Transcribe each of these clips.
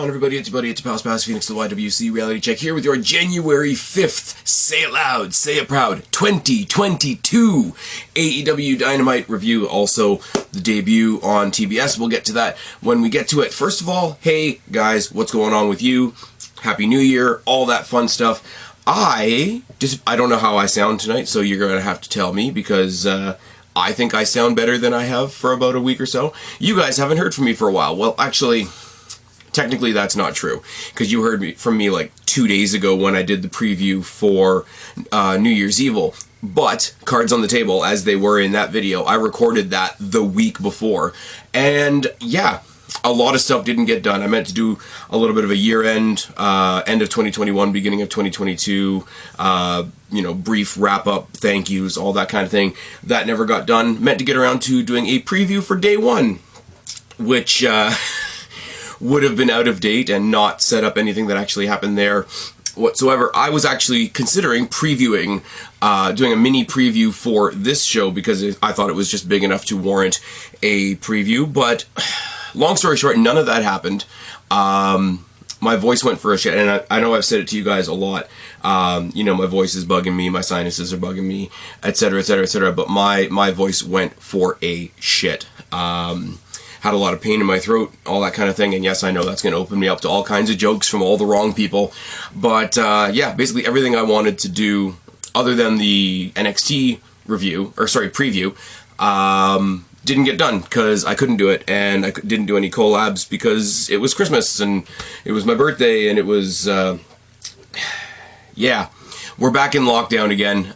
on, everybody? It's your buddy, it's your pal Spaz, Phoenix, the YWC Reality Check, here with your January 5th, say it loud, say it proud, 2022 AEW Dynamite review, also the debut on TBS. We'll get to that when we get to it. First of all, hey guys, what's going on with you? Happy New Year, all that fun stuff. I don't know how I sound tonight, so you're going to have to tell me, because I think I sound better than I have for about a week or so. You guys haven't heard from me for a while. Well, actually, technically that's not true, because you heard from me like 2 days ago when I did the preview for New Year's Evil. But, cards on the table, as they were in that video, I recorded that the week before. And, yeah, a lot of stuff didn't get done. I meant to do a little bit of a year-end, end of 2021, beginning of 2022, brief wrap-up, thank yous, all that kind of thing. That never got done. Meant to get around to doing a preview for day one, which would have been out of date and not set up anything that actually happened there whatsoever. I was actually considering previewing, doing a mini preview for this show, because I thought it was just big enough to warrant a preview, but long story short, none of that happened. My voice went for a shit, and I know I've said it to you guys a lot. My voice is bugging me, my sinuses are bugging me, etc., etc., etc., but my voice went for a shit. Had a lot of pain in my throat, all that kind of thing, and yes, I know that's going to open me up to all kinds of jokes from all the wrong people, but yeah, basically everything I wanted to do, other than the NXT preview, didn't get done, because I couldn't do it, and I didn't do any collabs because it was Christmas, and it was my birthday, and it was, yeah, we're back in lockdown again.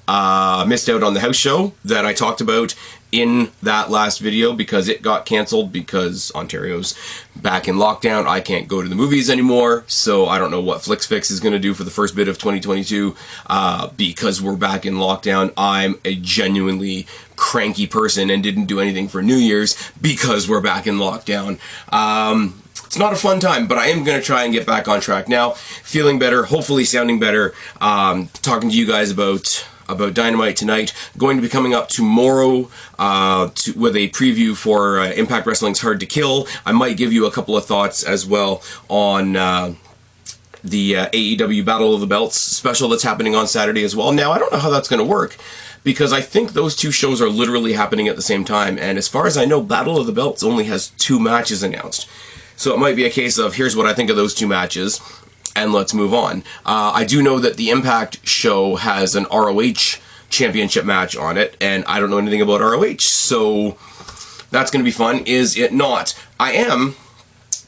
Missed out on the house show that I talked about in that last video, because it got cancelled because Ontario's back in lockdown. I can't go to the movies anymore, so I don't know what FlixFix is going to do for the first bit of 2022, because we're back in lockdown. I'm a genuinely cranky person and didn't do anything for New Year's because we're back in lockdown. It's not a fun time, but I am going to try and get back on track now. Feeling better, hopefully sounding better, talking to you guys about Dynamite tonight. Going to be coming up tomorrow with a preview for Impact Wrestling's Hard to Kill. I might give you a couple of thoughts as well on the AEW Battle of the Belts special that's happening on Saturday as well. Now, I don't know how that's going to work, because I think those two shows are literally happening at the same time, and as far as I know, Battle of the Belts only has 2 matches announced. So it might be a case of, here's what I think of those 2 matches, and let's move on. I do know that the Impact show has an ROH championship match on it, and I don't know anything about ROH, so that's going to be fun. Is it not? I am,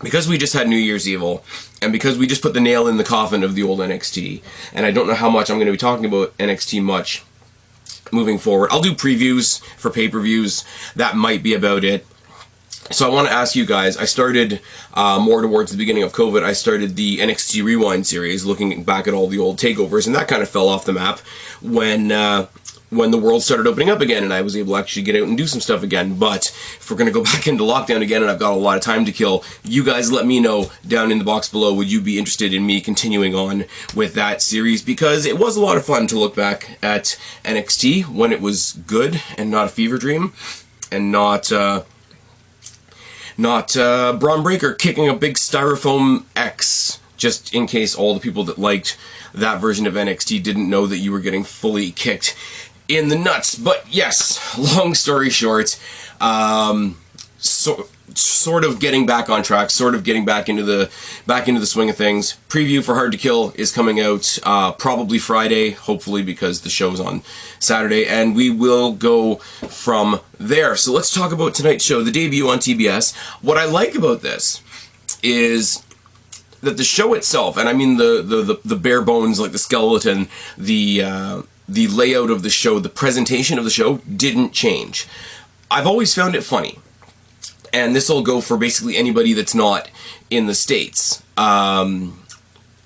because we just had New Year's Evil, and because we just put the nail in the coffin of the old NXT, and I don't know how much I'm going to be talking about NXT much moving forward. I'll do previews for pay-per-views. That might be about it. So I want to ask you guys, I started more towards the beginning of COVID, I started the NXT Rewind series, looking back at all the old takeovers, and that kind of fell off the map when the world started opening up again, and I was able to actually get out and do some stuff again. But if we're going to go back into lockdown again, and I've got a lot of time to kill, you guys let me know down in the box below, would you be interested in me continuing on with that series? Because it was a lot of fun to look back at NXT when it was good, and not a fever dream, and not Braun Breaker kicking a big styrofoam X, just in case all the people that liked that version of NXT didn't know that you were getting fully kicked in the nuts. But yes, long story short, sort of getting back on track, sort of getting back into the swing of things. Preview for Hard to Kill is coming out probably Friday, hopefully, because the show's on Saturday, and we will go from there. So let's talk about tonight's show, the debut on TBS. What I like about this is that the show itself, and I mean the bare bones, like the skeleton, the layout of the show, the presentation of the show didn't change. I've always found it funny, and this will go for basically anybody that's not in the States. I've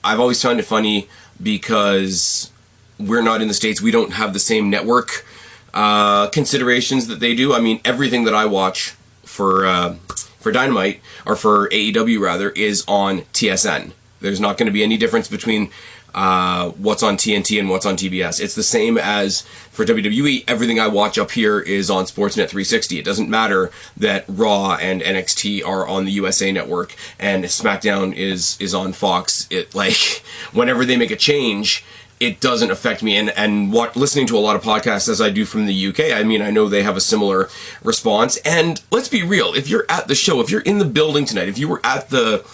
always found it funny because we're not in the States. We don't have the same network considerations that they do. I mean, everything that I watch for Dynamite, or for AEW rather, is on TSN. There's not going to be any difference between what's on TNT and what's on TBS. It's the same as for WWE. Everything I watch up here is on Sportsnet 360. It doesn't matter that Raw and NXT are on the USA Network and SmackDown is on Fox. It, like, whenever they make a change, it doesn't affect me. And listening to a lot of podcasts as I do from the UK, I mean, I know they have a similar response. And let's be real, if you're at the show, if you're in the building tonight, if you were at the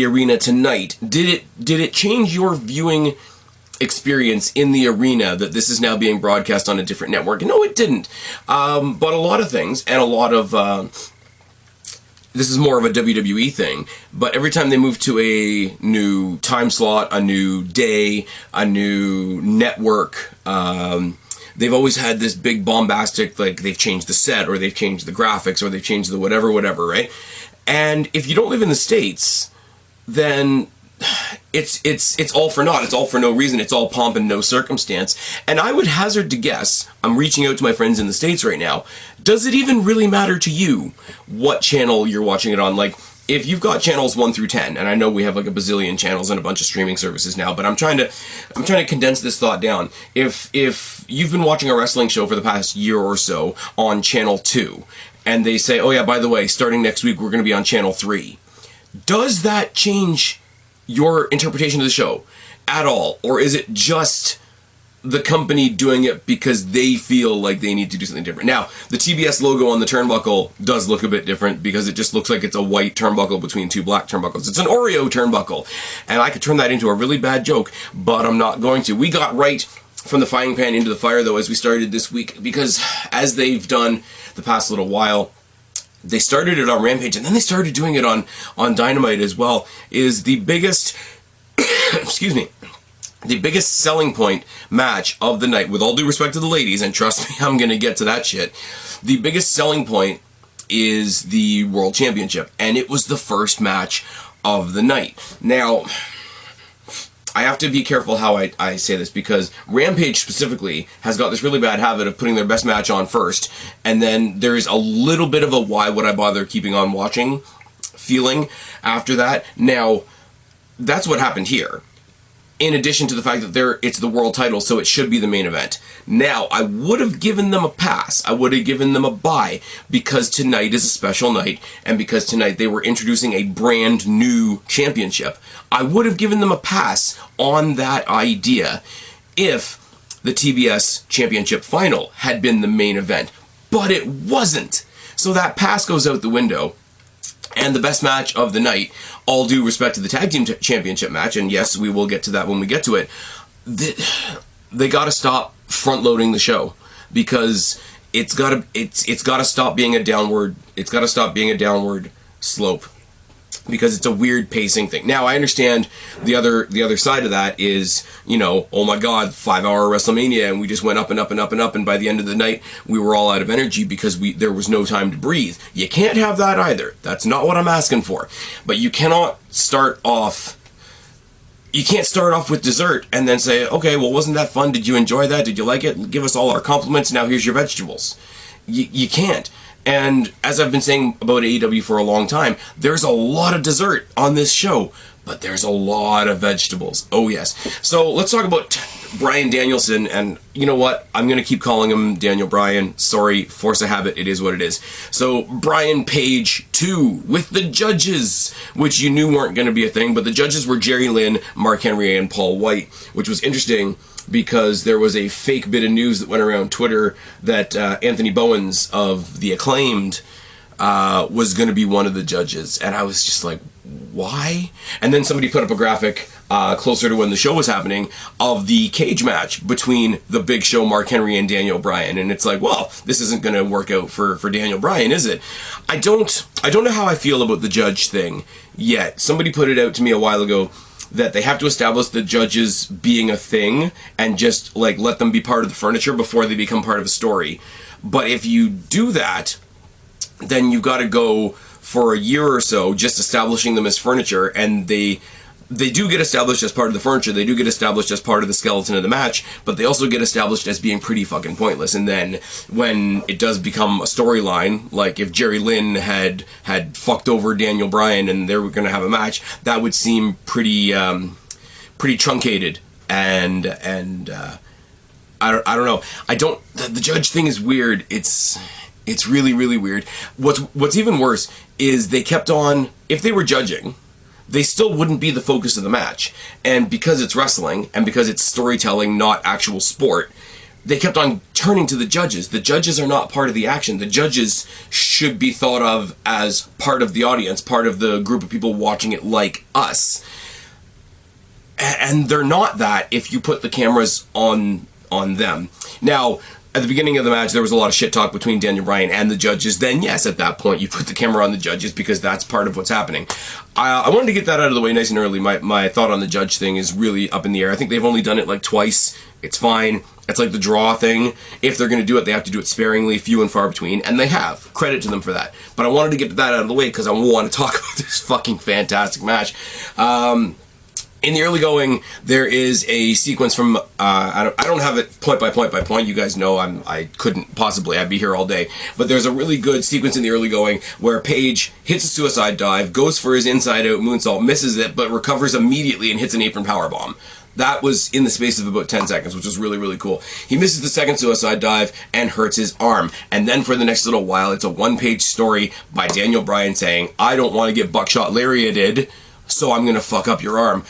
arena tonight, did it change your viewing experience in the arena that this is now being broadcast on a different network? No, it didn't. But a lot of things, and a lot of this is more of a WWE thing, but every time they move to a new time slot, a new day, a new network, they've always had this big bombastic, like, they've changed the set, or they've changed the graphics, or they've changed the whatever, right? And if you don't live in the States, then it's all for naught. It's all for no reason. It's all pomp and no circumstance. And I would hazard to guess, I'm reaching out to my friends in the States right now, does it even really matter to you what channel you're watching it on? Like, if you've got channels 1 through 10, and I know we have like a bazillion channels and a bunch of streaming services now, but I'm trying to condense this thought down. If you've been watching a wrestling show for the past year or so on channel 2, and they say, oh yeah, by the way, starting next week we're going to be on channel 3, does that change your interpretation of the show at all? Or is it just the company doing it because they feel like they need to do something different? Now, the TBS logo on the turnbuckle does look a bit different because it just looks like it's a white turnbuckle between two black turnbuckles. It's an Oreo turnbuckle, and I could turn that into a really bad joke, but I'm not going to. We got right from the frying pan into the fire, though, as we started this week, because as they've done the past little while, they started it on Rampage, and then they started doing it on Dynamite as well, is the biggest, excuse me, the biggest selling point match of the night, with all due respect to the ladies, and trust me, I'm going to get to that shit. The biggest selling point is the World Championship, and it was the first match of the night. Now, I have to be careful how I say this, because Rampage specifically has got this really bad habit of putting their best match on first, and then there's a little bit of a why would I bother keeping on watching feeling after that. Now, that's what happened here. In addition to the fact that it's the world title, so it should be the main event. Now, I would have given them a pass. I would have given them a bye, because tonight is a special night, and because tonight they were introducing a brand new championship. I would have given them a pass on that idea if the TBS Championship Final had been the main event. But it wasn't. So that pass goes out the window. And the best match of the night, all due respect to the Tag Team Championship match, and yes, we will get to that when we get to it, they got to stop front-loading the show, because it's got to stop being a downward slope, because it's a weird pacing thing. Now, I understand the other side of that is, you know, oh my god, 5-hour WrestleMania, and we just went up and up and up and up, and by the end of the night, we were all out of energy because there was no time to breathe. You can't have that either. That's not what I'm asking for. But you can't start off with dessert and then say, okay, well, wasn't that fun? Did you enjoy that? Did you like it? Give us all our compliments. Now here's your vegetables. You can't. And as I've been saying about AEW for a long time, there's a lot of dessert on this show, but there's a lot of vegetables. Oh, yes. So let's talk about Bryan Danielson, and you know what? I'm going to keep calling him Daniel Bryan. Sorry, force of habit, it is what it is. So, Bryan Paige 2 with the judges, which you knew weren't going to be a thing, but the judges were Jerry Lynn, Mark Henry, and Paul White, which was interesting, because there was a fake bit of news that went around Twitter that Anthony Bowens of The Acclaimed was going to be one of the judges. And I was just like, why? And then somebody put up a graphic closer to when the show was happening of the cage match between the Big Show, Mark Henry, and Daniel Bryan. And it's like, well, this isn't going to work out for Daniel Bryan, is it? I don't know how I feel about the judge thing yet. Somebody put it out to me a while ago that they have to establish the judges being a thing and just like let them be part of the furniture before they become part of a story. But if you do that, then you've got to go for a year or so just establishing them as furniture, and they do get established as part of the furniture, they do get established as part of the skeleton of the match, but they also get established as being pretty fucking pointless. And then when it does become a storyline, like if Jerry Lynn had fucked over Daniel Bryan and they were going to have a match, that would seem pretty truncated and I don't know. The judge thing is weird. It's really, really weird. What's even worse is they kept on, if they were judging, they still wouldn't be the focus of the match. And because it's wrestling, and because it's storytelling, not actual sport, they kept on turning to the judges. The judges are not part of the action. The judges should be thought of as part of the audience, part of the group of people watching it like us. And they're not that if you put the cameras on them. Now, at the beginning of the match, there was a lot of shit talk between Daniel Bryan and the judges. Then, yes, at that point, you put the camera on the judges because that's part of what's happening. I wanted to get that out of the way nice and early. My thought on the judge thing is really up in the air. I think they've only done it like twice. It's fine. It's like the draw thing. If they're going to do it, they have to do it sparingly, few and far between, and they have. Credit to them for that. But I wanted to get that out of the way because I want to talk about this fucking fantastic match. In the early going, there is a sequence from, I don't have it point by point. You guys know I couldn't possibly, I'd be here all day. But there's a really good sequence in the early going where Paige hits a suicide dive, goes for his inside out moonsault, misses it, but recovers immediately and hits an apron powerbomb. That was in the space of about 10 seconds, which was really, really cool. He misses the second suicide dive and hurts his arm. And then for the next little while, it's a one-page story by Daniel Bryan saying, I don't want to get buckshot lariated, so I'm going to fuck up your arm.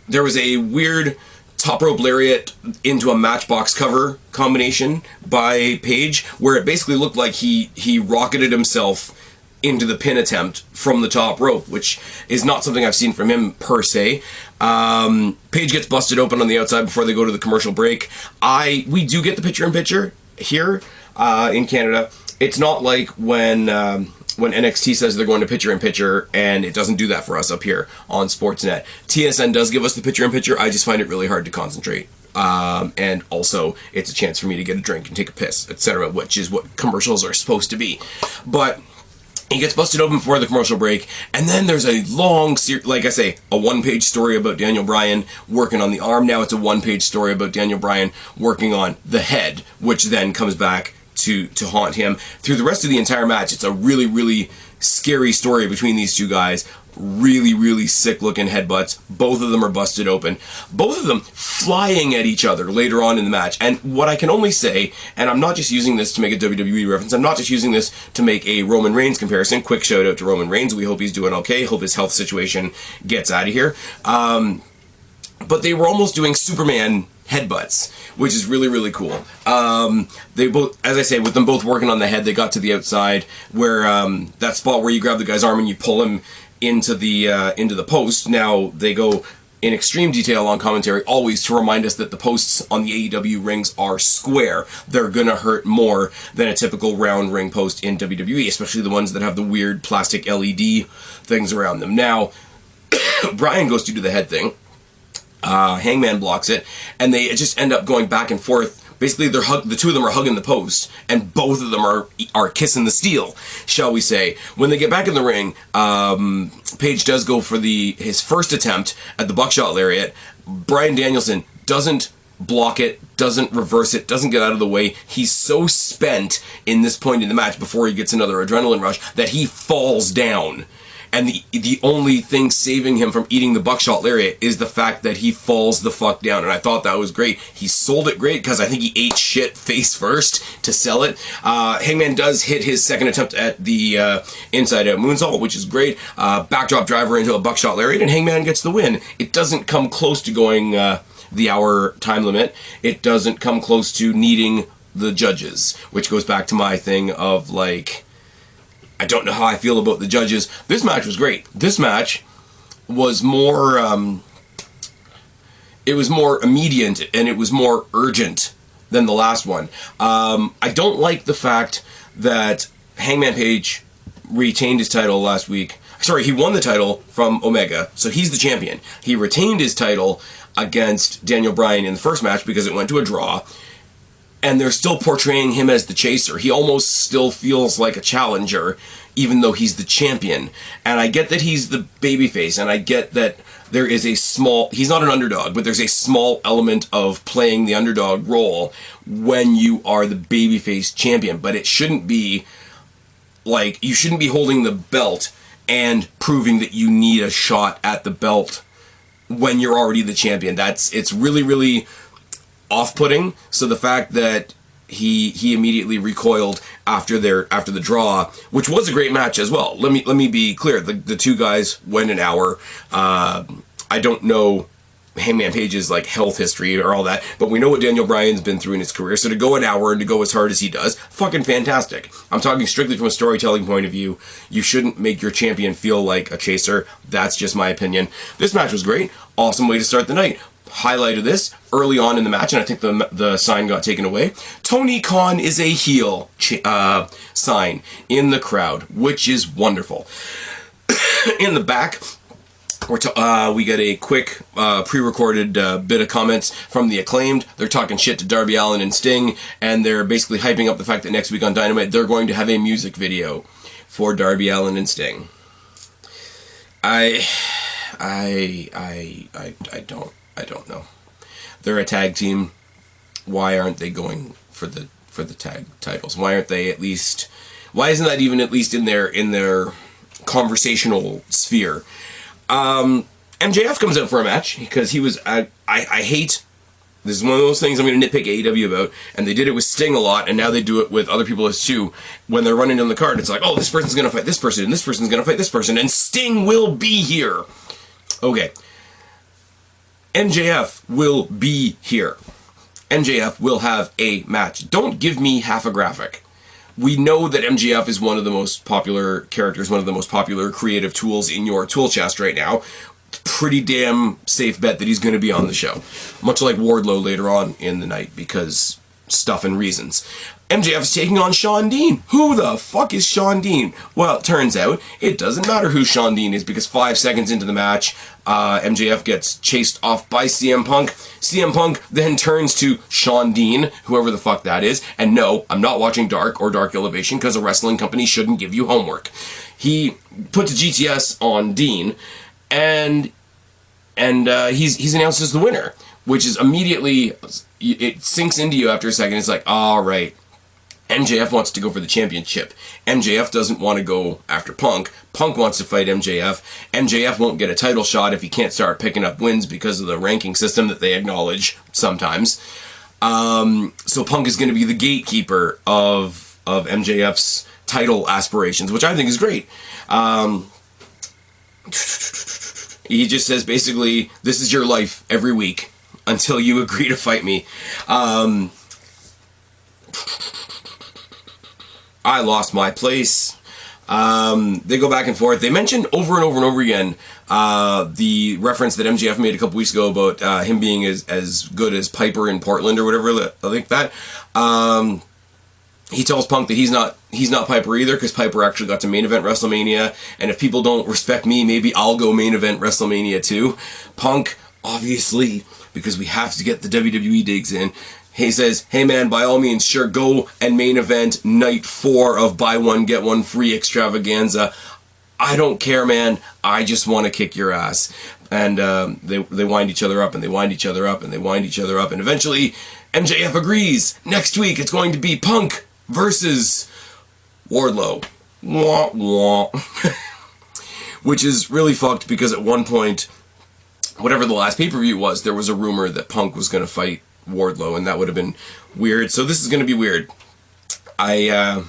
There was a weird top rope lariat into a Matchbox cover combination by Paige, where it basically looked like he rocketed himself into the pin attempt from the top rope, which is not something I've seen from him per se. Paige gets busted open on the outside before they go to the commercial break. We do get the picture-in-picture here in Canada. It's not like when NXT says they're going to picture-in-picture, and it doesn't do that for us up here on Sportsnet. TSN does give us the picture-in-picture. I just find it really hard to concentrate. And also, it's a chance for me to get a drink and take a piss, etc., which is what commercials are supposed to be. But he gets busted open before the commercial break, and then there's a long, like I say, a one-page story about Daniel Bryan working on the arm. Now it's a one-page story about Daniel Bryan working on the head, which then comes back to haunt him through the rest of the entire match. It's a really, really scary story between these two guys. Really, really sick-looking headbutts. Both of them are busted open. Both of them flying at each other later on in the match. And what I can only say, and I'm not just using this to make a WWE reference, I'm not just using this to make a Roman Reigns comparison. Quick shout-out to Roman Reigns. We hope he's doing okay. Hope his health situation gets out of here. But they were almost doing Superman headbutts, which is really, really cool. They both, as I say, with them both working on the head, they got to the outside where that spot where you grab the guy's arm and you pull him into the post. Now they go in extreme detail on commentary always to remind us that the posts on the AEW rings are square. They're gonna hurt more than a typical round ring post in WWE, especially the ones that have the weird plastic LED things around them. Now Bryan goes to do the head thing. Hangman blocks it, and they just end up going back and forth. Basically, the two of them are hugging the post, and both of them are kissing the steel, shall we say. When they get back in the ring, Paige does go for his first attempt at the buckshot lariat. Bryan Danielson doesn't block it, doesn't reverse it, doesn't get out of the way. He's so spent in this point in the match before he gets another adrenaline rush that he falls down. And the only thing saving him from eating the buckshot lariat is the fact that he falls the fuck down. And I thought that was great. He sold it great because I think he ate shit face first to sell it. Hangman does hit his second attempt at the inside out moonsault, which is great. Backdrop driver into a buckshot lariat, and Hangman gets the win. It doesn't come close to going the hour time limit. It doesn't come close to needing the judges, which goes back to my thing of like, I don't know how I feel about the judges. This match was great. This match was more, it was more immediate and it was more urgent than the last one. I don't like the fact that Hangman Page retained his title last week. Sorry, he won the title from Omega, so he's the champion. He retained his title against Daniel Bryan in the first match because it went to a draw. And they're still portraying him as the chaser. He almost still feels like a challenger, even though he's the champion. And I get that he's the babyface, and I get that there is he's not an underdog, but there's a small element of playing the underdog role when you are the babyface champion. But it shouldn't be like, you shouldn't be holding the belt and proving that you need a shot at the belt when you're already the champion. It's really, really off-putting. So the fact that he immediately recoiled after the draw, which was a great match as well. Let me be clear. The two guys went an hour. I don't know Hangman Page's like health history or all that, but we know what Daniel Bryan's been through in his career. So to go an hour and to go as hard as he does, fucking fantastic. I'm talking strictly from a storytelling point of view. You shouldn't make your champion feel like a chaser. That's just my opinion. This match was great. Awesome way to start the night. Highlight of this early on in the match, and I think the sign got taken away. Tony Khan is a heel sign in the crowd, which is wonderful. In the back, we get a quick pre-recorded bit of comments from the Acclaimed. They're talking shit to Darby Allin and Sting, and they're basically hyping up the fact that next week on Dynamite they're going to have a music video for Darby Allin and Sting. I don't know. They're a tag team. Why aren't they going for the tag titles? Why aren't they at least? Why isn't that even at least in their conversational sphere? MJF comes out for a match because he was. I hate. This is one of those things I'm going to nitpick AEW about, and they did it with Sting a lot, and now they do it with other people as too. When they're running down the card, it's like, oh, this person's going to fight this person, and this person's going to fight this person, and Sting will be here. Okay. MJF will be here. MJF will have a match. Don't give me half a graphic. We know that MJF is one of the most popular characters, one of the most popular creative tools in your tool chest right now. Pretty damn safe bet that he's going to be on the show. Much like Wardlow later on in the night, because stuff and reasons. MJF is taking on Shawn Dean. Who the fuck is Shawn Dean? Well, it turns out it doesn't matter who Shawn Dean is, because 5 seconds into the match, MJF gets chased off by CM Punk. CM Punk then turns to Shawn Dean, whoever the fuck that is, and no, I'm not watching Dark or Dark Elevation, because a wrestling company shouldn't give you homework. He puts a GTS on Dean, and he's announced as the winner, which is immediately, it sinks into you after a second. It's like, all right, MJF wants to go for the championship. MJF doesn't want to go after Punk. Punk wants to fight MJF. MJF won't get a title shot if he can't start picking up wins because of the ranking system that they acknowledge sometimes. So Punk is going to be the gatekeeper of MJF's title aspirations, which I think is great. He just says basically, this is your life every week until you agree to fight me. I lost my place. They go back and forth. They mentioned over and over and over again the reference that MJF made a couple weeks ago about him being as good as Piper in Portland or whatever like that. He tells Punk that he's not Piper either, because Piper actually got to main event WrestleMania, and if people don't respect me, maybe I'll go main event WrestleMania too. Punk, obviously, because we have to get the WWE digs in, he says, hey man, by all means, sure, go and main event night 4 of buy one, get one free extravaganza. I don't care, man. I just want to kick your ass. And they wind each other up, and they wind each other up, and they wind each other up, and eventually MJF agrees. Next week, it's going to be Punk versus Wardlow. Wah, wah. Which is really fucked, because at one point, whatever the last pay-per-view was, there was a rumor that Punk was going to fight Wardlow, and that would have been weird. So this is going to be weird. I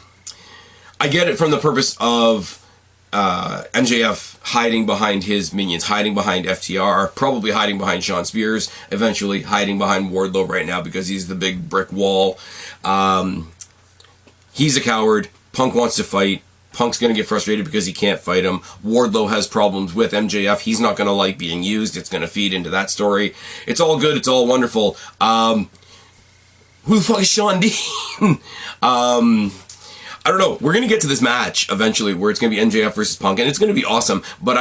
get it from the purpose of MJF hiding behind his minions, hiding behind FTR, probably hiding behind Sean Spears, eventually hiding behind Wardlow right now because he's the big brick wall. He's a coward. Punk wants to fight. Punk's going to get frustrated because he can't fight him. Wardlow has problems with MJF. He's not going to like being used. It's going to feed into that story. It's all good. It's all wonderful. Who the fuck is Shawn Dean? I don't know. We're going to get to this match eventually where it's going to be MJF versus Punk, and it's going to be awesome. But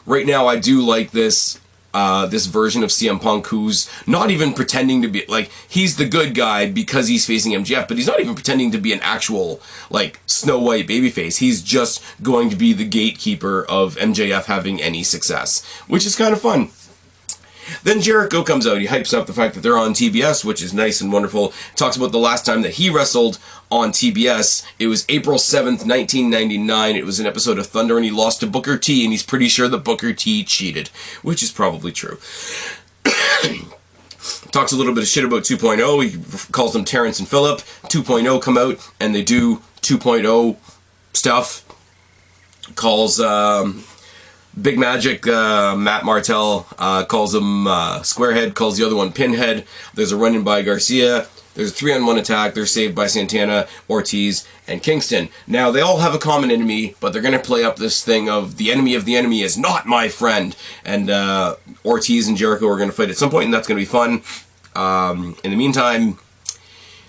right now I do like this version of CM Punk who's not even pretending to be, like, he's the good guy because he's facing MJF, but he's not even pretending to be an actual, like, Snow White babyface. He's just going to be the gatekeeper of MJF having any success, which is kind of fun. Then Jericho comes out. He hypes up the fact that they're on TBS, which is nice and wonderful. Talks about the last time that he wrestled on TBS. It was April 7th, 1999. It was an episode of Thunder, and he lost to Booker T, and he's pretty sure that Booker T cheated, which is probably true. Talks a little bit of shit about 2.0. He calls them Terrence and Phillip. 2.0 come out, and they do 2.0 stuff. Calls Big Magic, Matt Martell, calls him Squarehead, calls the other one Pinhead. There's a run-in by Garcia. There's a 3-on-1 attack. They're saved by Santana, Ortiz, and Kingston. Now, they all have a common enemy, but they're going to play up this thing of the enemy is not my friend. And Ortiz and Jericho are going to fight at some point, and that's going to be fun. In the meantime,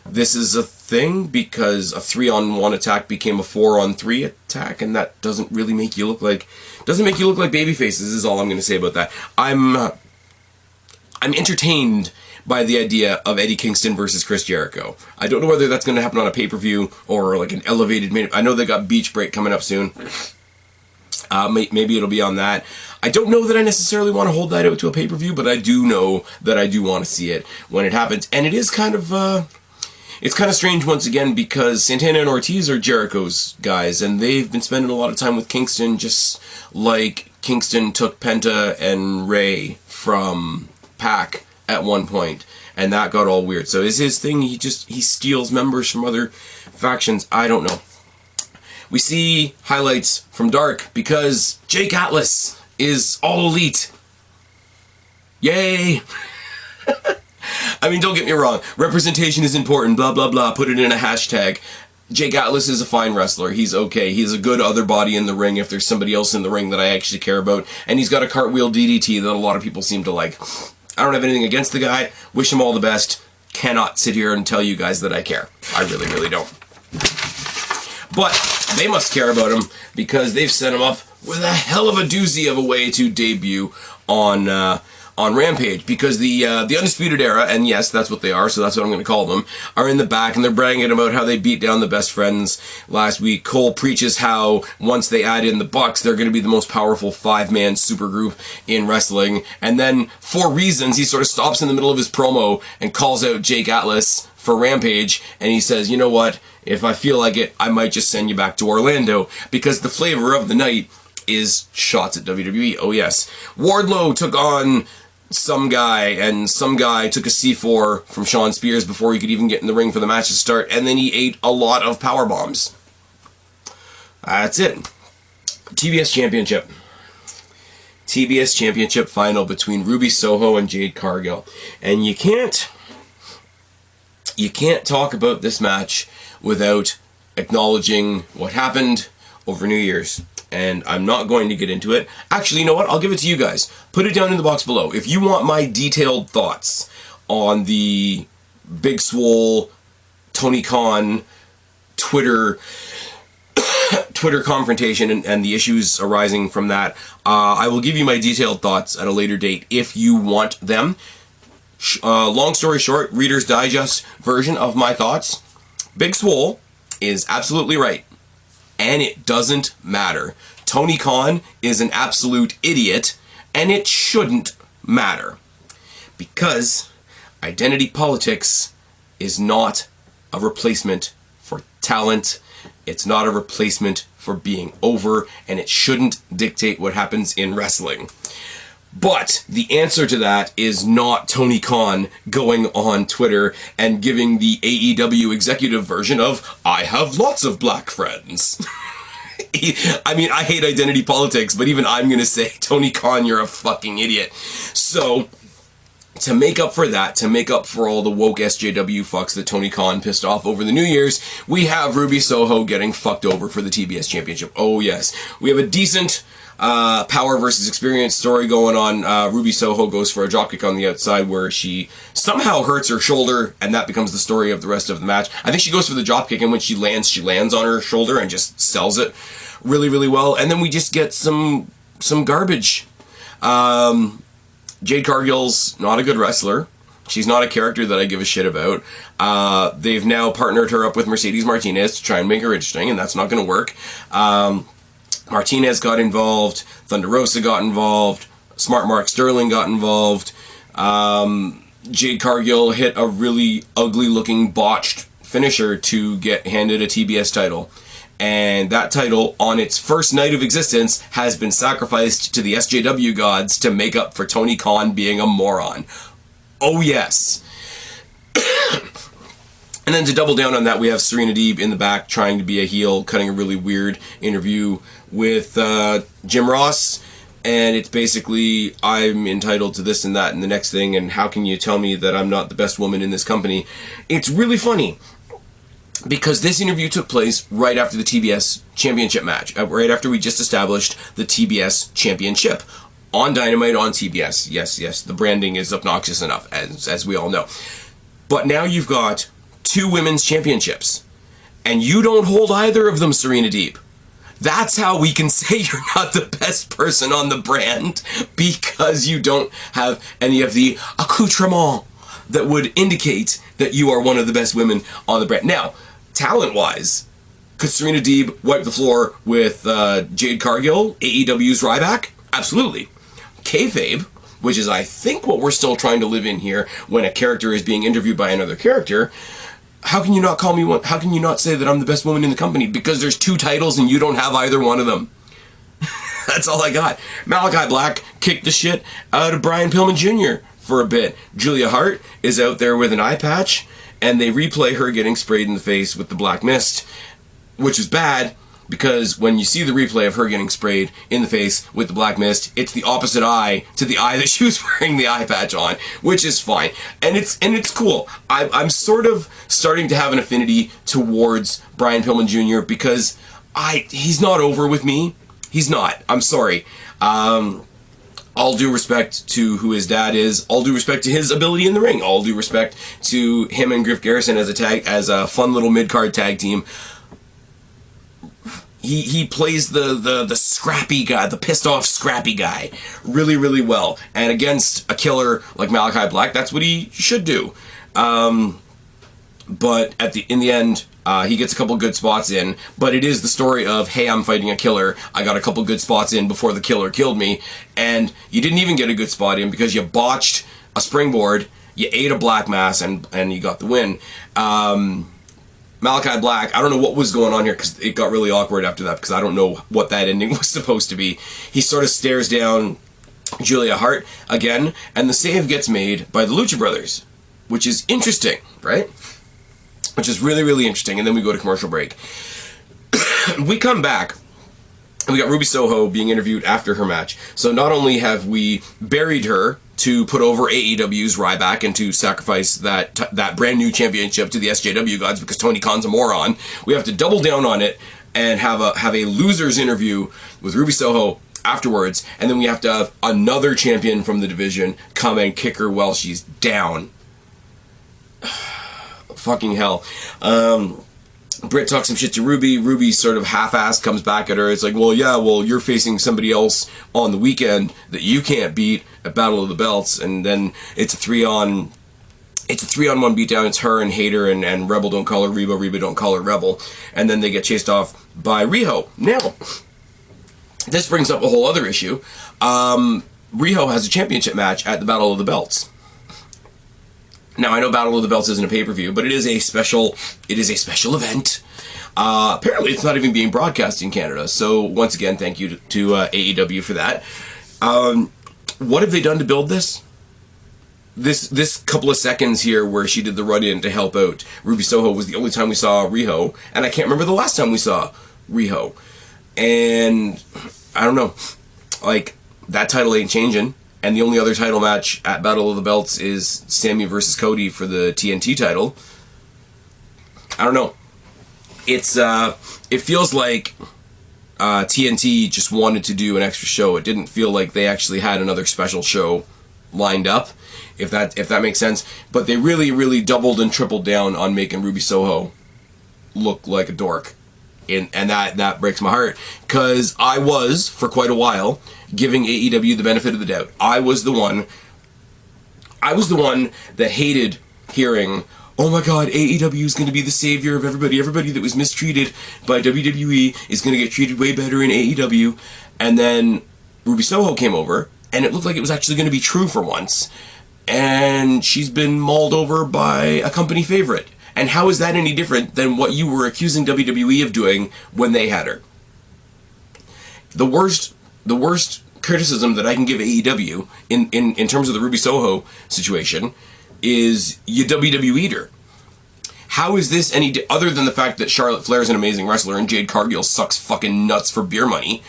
this is a thing because a 3-on-1 attack became a 4-on-3 attack, and that doesn't really make you look like baby faces, is all I'm going to say about that. I'm entertained by the idea of Eddie Kingston versus Chris Jericho. I don't know whether that's going to happen on a pay-per-view or like an elevated main. I know they got Beach Break coming up soon. Maybe it'll be on that. I don't know that I necessarily want to hold that out to a pay-per-view, but I do know that I do want to see it when it happens. And it is kind of it's kind of strange once again because Santana and Ortiz are Jericho's guys, and they've been spending a lot of time with Kingston, just like Kingston took Penta and Ray from Pac at one point, and that got all weird. So is his thing, he steals members from other factions? I don't know. We see highlights from Dark because Jake Atlas is all elite. Yay! I mean, don't get me wrong. Representation is important, blah, blah, blah. Put it in a hashtag. Jake Atlas is a fine wrestler. He's okay. He's a good other body in the ring if there's somebody else in the ring that I actually care about. And he's got a cartwheel DDT that a lot of people seem to like. I don't have anything against the guy. Wish him all the best. Cannot sit here and tell you guys that I care. I really, really don't. But they must care about him because they've set him up with a hell of a doozy of a way to debut on Rampage, because the Undisputed Era, and yes, that's what they are, so that's what I'm going to call them, are in the back, and they're bragging about how they beat down the Best Friends last week. Cole preaches how once they add in the Bucks, they're going to be the most powerful 5-man supergroup in wrestling, and then for reasons, he sort of stops in the middle of his promo and calls out Jake Atlas for Rampage, and he says, you know what, if I feel like it, I might just send you back to Orlando, because the flavor of the night is shots at WWE. Oh yes. Wardlow took on some guy, and some guy took a C4 from Sean Spears before he could even get in the ring for the match to start, and then he ate a lot of power bombs. That's it. TBS Championship. TBS Championship final between Ruby Soho and Jade Cargill. And you can't talk about this match without acknowledging what happened over New Year's. And I'm not going to get into it. Actually, you know what? I'll give it to you guys. Put it down in the box below. If you want my detailed thoughts on the Big Swole, Tony Khan, Twitter confrontation and the issues arising from that, I will give you my detailed thoughts at a later date if you want them. Long story short, Reader's Digest version of my thoughts. Big Swole is absolutely right. And it doesn't matter. Tony Khan is an absolute idiot, and it shouldn't matter. Because identity politics is not a replacement for talent. It's not a replacement for being over, and it shouldn't dictate what happens in wrestling. But the answer to that is not Tony Khan going on Twitter and giving the AEW executive version of, I have lots of black friends. I mean, I hate identity politics, but even I'm going to say, Tony Khan, you're a fucking idiot. So, to make up for that, to make up for all the woke SJW fucks that Tony Khan pissed off over the New Year's, we have Ruby Soho getting fucked over for the TBS Championship. Oh yes. We have a decent power versus experience story going on. Ruby Soho goes for a dropkick on the outside where she somehow hurts her shoulder, and that becomes the story of the rest of the match. I think she goes for the dropkick, and when she lands on her shoulder and just sells it really, really well. And then we just get some garbage. Jade Cargill's not a good wrestler. She's not a character that I give a shit about. They've now partnered her up with Mercedes Martinez to try and make her interesting, and that's not going to work. Martinez got involved. Thunder Rosa got involved. Smart Mark Sterling got involved. Jade Cargill hit a really ugly-looking botched finisher to get handed a TBS title. And that title, on its first night of existence, has been sacrificed to the SJW gods to make up for Tony Khan being a moron. Oh, yes. And then to double down on that, we have Serena Deeb in the back trying to be a heel, cutting a really weird interview with Jim Ross. And it's basically, I'm entitled to this and that and the next thing, and how can you tell me that I'm not the best woman in this company? It's really funny, because this interview took place right after the TBS championship match, right after we just established the TBS championship on Dynamite on TBS. Yes, the branding is obnoxious enough, as we all know. But now you've got 2 women's championships, and you don't hold either of them, Serena Deeb. That's how we can say you're not the best person on the brand, because you don't have any of the accoutrement that would indicate that you are one of the best women on the brand. Now, talent-wise, could Serena Deeb wipe the floor with Jade Cargill, AEW's Ryback? Absolutely. Kayfabe, which is, I think, what we're still trying to live in here when a character is being interviewed by another character. How can you not call me one? How can you not say that I'm the best woman in the company? Because there's 2 titles and you don't have either one of them. That's all I got. Malachi Black kicked the shit out of Brian Pillman Jr. for a bit. Julia Hart is out there with an eye patch, and they replay her getting sprayed in the face with the black mist, which is bad, because when you see the replay of her getting sprayed in the face with the black mist, it's the opposite eye to the eye that she was wearing the eye patch on, which is fine. And it's cool. I'm sort of starting to have an affinity towards Brian Pillman Jr. because he's not over with me. He's not. I'm sorry. All due respect to who his dad is. All due respect to his ability in the ring. All due respect to him and Griff Garrison as a fun little mid-card tag team. He plays the scrappy guy, the pissed off scrappy guy, really, really well. And against a killer like Malachi Black, that's what he should do. But in the end, he gets a couple good spots in. But it is the story of, hey, I'm fighting a killer. I got a couple good spots in before the killer killed me. And you didn't even get a good spot in because you botched a springboard, you ate a black mass, and you got the win. Malachi Black, I don't know what was going on here because it got really awkward after that because I don't know what that ending was supposed to be. He sort of stares down Julia Hart again, and the save gets made by the Lucha Brothers, which is interesting, right? Which is really, really interesting, and then we go to commercial break. We come back, and we got Ruby Soho being interviewed after her match. So not only have we buried her to put over AEW's Ryback and to sacrifice that brand new championship to the SJW gods because Tony Khan's a moron, we have to double down on it and have a loser's interview with Ruby Soho afterwards, and then we have to have another champion from the division come and kick her while she's down. Fucking hell. Britt talks some shit to Ruby. Ruby sort of half-assed comes back at her. It's like, well, you're facing somebody else on the weekend that you can't beat at Battle of the Belts, and then it's a 3-on-1 beatdown. It's her and Hater and Rebel don't call her Reba, Reba don't call her Rebel, and then they get chased off by Riho. Now, this brings up a whole other issue. Riho has a championship match at the Battle of the Belts. Now, I know Battle of the Belts isn't a pay-per-view, but it is a special event. Apparently, it's not even being broadcast in Canada. So, once again, thank you to AEW for that. What have they done to build this? This couple of seconds here where she did the run-in to help out Ruby Soho was the only time we saw Riho, and I can't remember the last time we saw Riho. And, I don't know. Like, that title ain't changing. And the only other title match at Battle of the Belts is Sammy versus Cody for the TNT title. I don't know. It feels like TNT just wanted to do an extra show. It didn't feel like they actually had another special show lined up, if that makes sense. But they really, really doubled and tripled down on making Ruby Soho look like a dork. And that breaks my heart, because I was, for quite a while, giving AEW the benefit of the doubt. I was the one that hated hearing, oh my god, AEW is going to be the savior of everybody. Everybody that was mistreated by WWE is going to get treated way better in AEW. And then Ruby Soho came over, and it looked like it was actually going to be true for once. And she's been mauled over by a company favorite. And how is that any different than what you were accusing WWE of doing when they had her? The worst criticism that I can give AEW in terms of the Ruby Soho situation is you WWE'd her. How is this any other than the fact that Charlotte Flair is an amazing wrestler and Jade Cargill sucks fucking nuts for beer money?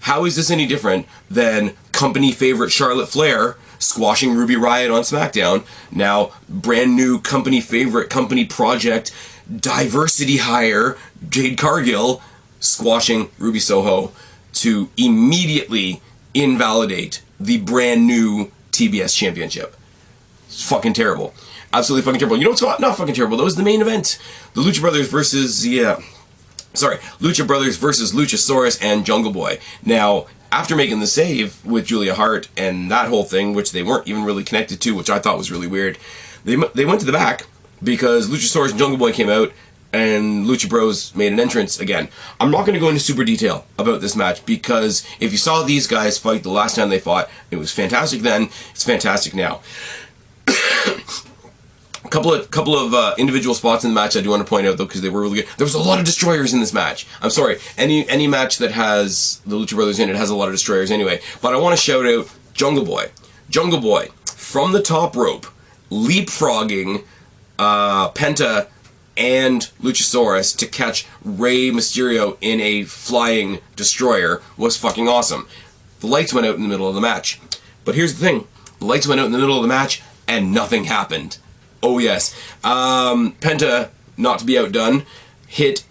How is this any different than company favorite Charlotte Flair squashing Ruby Riott on SmackDown? Now, brand new company favorite, company project, diversity hire, Jade Cargill squashing Ruby Soho to immediately invalidate the brand new TBS championship. It's fucking terrible. Absolutely fucking terrible. You know what's not fucking terrible? That was the main event. The Lucha Brothers versus, Lucha Brothers versus Luchasaurus and Jungle Boy. Now, after making the save with Julia Hart and that whole thing, which they weren't even really connected to, which I thought was really weird, they went to the back because Luchasaurus and Jungle Boy came out and Lucha Bros made an entrance again. I'm not going to go into super detail about this match because if you saw these guys fight the last time they fought, it was fantastic then, it's fantastic now. A couple of individual spots in the match I do want to point out though because they were really good. There was a lot of destroyers in this match. I'm sorry, any match that has the Lucha Brothers in it has a lot of destroyers anyway. But I want to shout out Jungle Boy. Jungle Boy from the top rope, leapfrogging Penta and Luchasaurus to catch Rey Mysterio in a flying destroyer was fucking awesome. The lights went out in the middle of the match. But here's the thing: the lights went out in the middle of the match and nothing happened. Oh yes. Penta, not to be outdone, hit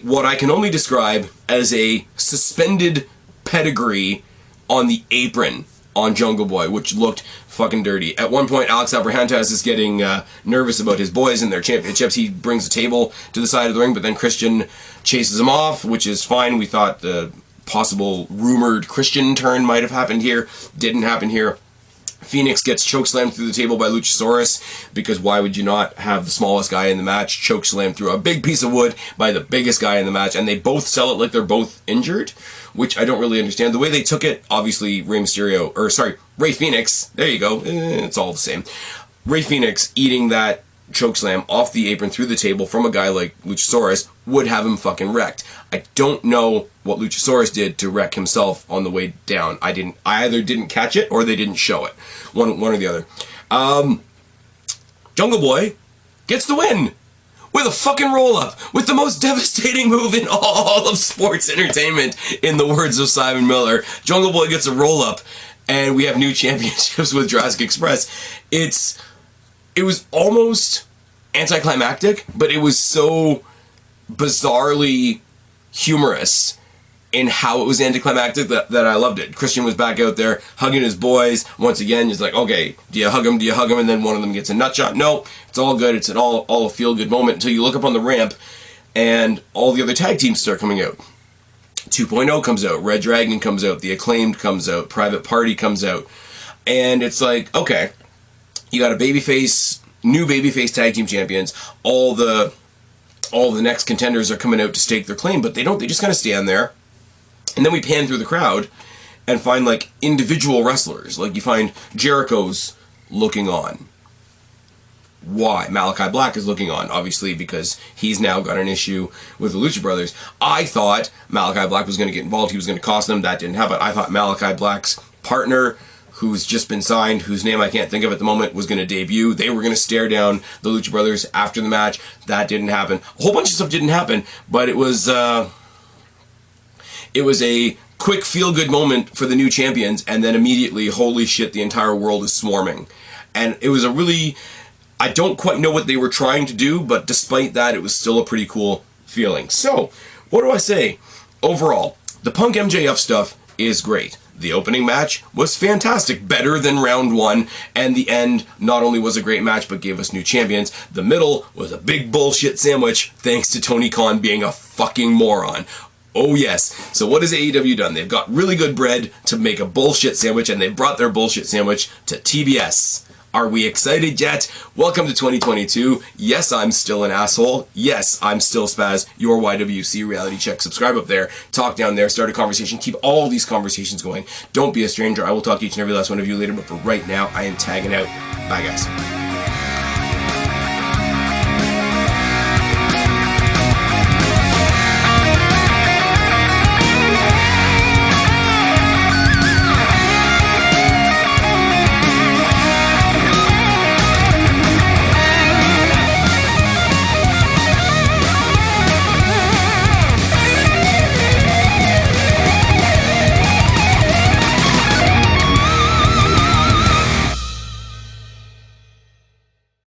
what I can only describe as a suspended pedigree on the apron on Jungle Boy, which looked fucking dirty. At one point, Alex Abrahantes is getting nervous about his boys and their championships. He brings a table to the side of the ring, but then Christian chases him off, which is fine. We thought the possible rumored Christian turn might have happened here. Didn't happen here. Phoenix gets chokeslammed through the table by Luchasaurus, because why would you not have the smallest guy in the match chokeslammed through a big piece of wood by the biggest guy in the match, and they both sell it like they're both injured, which I don't really understand. The way they took it, obviously Rey Fenix, there you go, it's all the same. Rey Fenix eating that chokeslam off the apron through the table from a guy like Luchasaurus would have him fucking wrecked. I don't know what Luchasaurus did to wreck himself on the way down. I either didn't catch it or they didn't show it. One or the other. Jungle Boy gets the win with a fucking roll-up, with the most devastating move in all of sports entertainment, in the words of Simon Miller. Jungle Boy gets a roll-up, and we have new championships with Jurassic Express. It was almost anticlimactic, but it was so bizarrely humorous in how it was anticlimactic that I loved it. Christian was back out there hugging his boys. Once again, he's like, okay, do you hug him? Do you hug him? And then one of them gets a nut shot. No, it's all good. It's all a feel-good moment until you look up on the ramp and all the other tag teams start coming out. 2.0 comes out. Red Dragon comes out. The Acclaimed comes out. Private Party comes out. And it's like, okay, you got a new babyface tag team champions. All the next contenders are coming out to stake their claim, but they don't. They just kind of stand there. And then we pan through the crowd and find like individual wrestlers. Like you find Jericho's looking on. Why? Malachi Black is looking on, obviously, because he's now got an issue with the Lucha Brothers. I thought Malachi Black was going to get involved. He was going to cost them. That didn't happen. I thought Malachi Black's partner, who's just been signed, whose name I can't think of at the moment, was going to debut. They were going to stare down the Lucha Brothers after the match. That didn't happen. A whole bunch of stuff didn't happen, but it was a quick feel-good moment for the new champions, and then immediately, holy shit, the entire world is swarming. And it was a really... I don't quite know what they were trying to do, but despite that, it was still a pretty cool feeling. So, what do I say? Overall, the Punk MJF stuff is great. The opening match was fantastic, better than round one, and the end not only was a great match, but gave us new champions. The middle was a big bullshit sandwich, thanks to Tony Khan being a fucking moron. Oh yes. So what has AEW done? They've got really good bread to make a bullshit sandwich, and they brought their bullshit sandwich to TBS. Are we excited yet? Welcome to 2022. Yes, I'm still an asshole. Yes, I'm still Spaz, your YWC reality check. Subscribe up there, talk down there, start a conversation, keep all these conversations going. Don't be a stranger. I will talk to each and every last one of you later, but for right now, I am tagging out. Bye, guys.